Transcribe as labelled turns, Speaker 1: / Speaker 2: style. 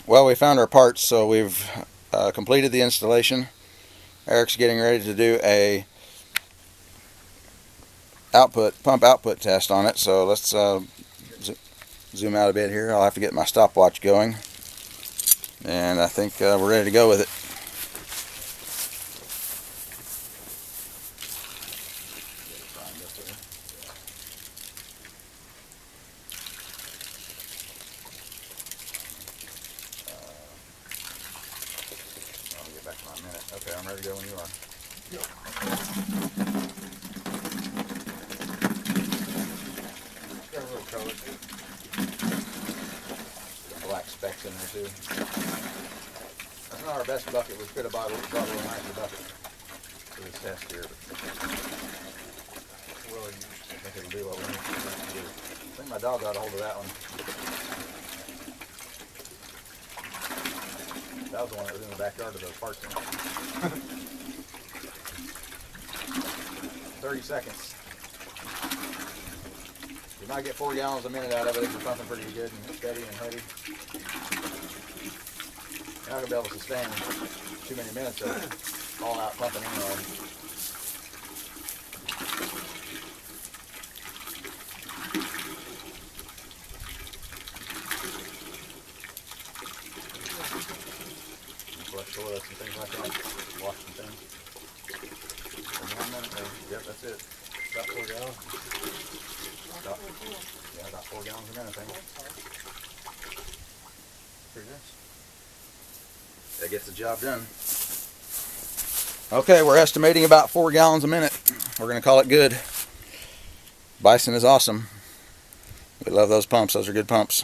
Speaker 1: Well, we found our parts, so we've completed the installation. Eric's getting ready to do a pump output test on it, so let's zoom out a bit here. I'll have to get my stopwatch going, and I think we're ready to go with it. I'll get back to my minute. Okay, I'm ready to go when you are. Got a little color too. Black specks in there too. That's not our best bucket. We could have bought a nicer bucket for this test here, but well, I think it'll do what we need to do. I think my dog got a hold of that one. That was the one that was in the backyard of the park center. 30 seconds. You might get 4 gallons a minute out of it if you're pumping pretty good and steady and heavy. You're not going to be able to sustain too many minutes of all out pumping anyway. Flush toilets and things like that. Wash some things. 1 minute there. Yep, that's it. About 4 gallons. About 4 gallons a minute, I think. Pretty nice. That gets the job done. Okay, we're estimating about 4 gallons a minute. We're going to call it good. Bison is awesome. We love those pumps. Those are good pumps.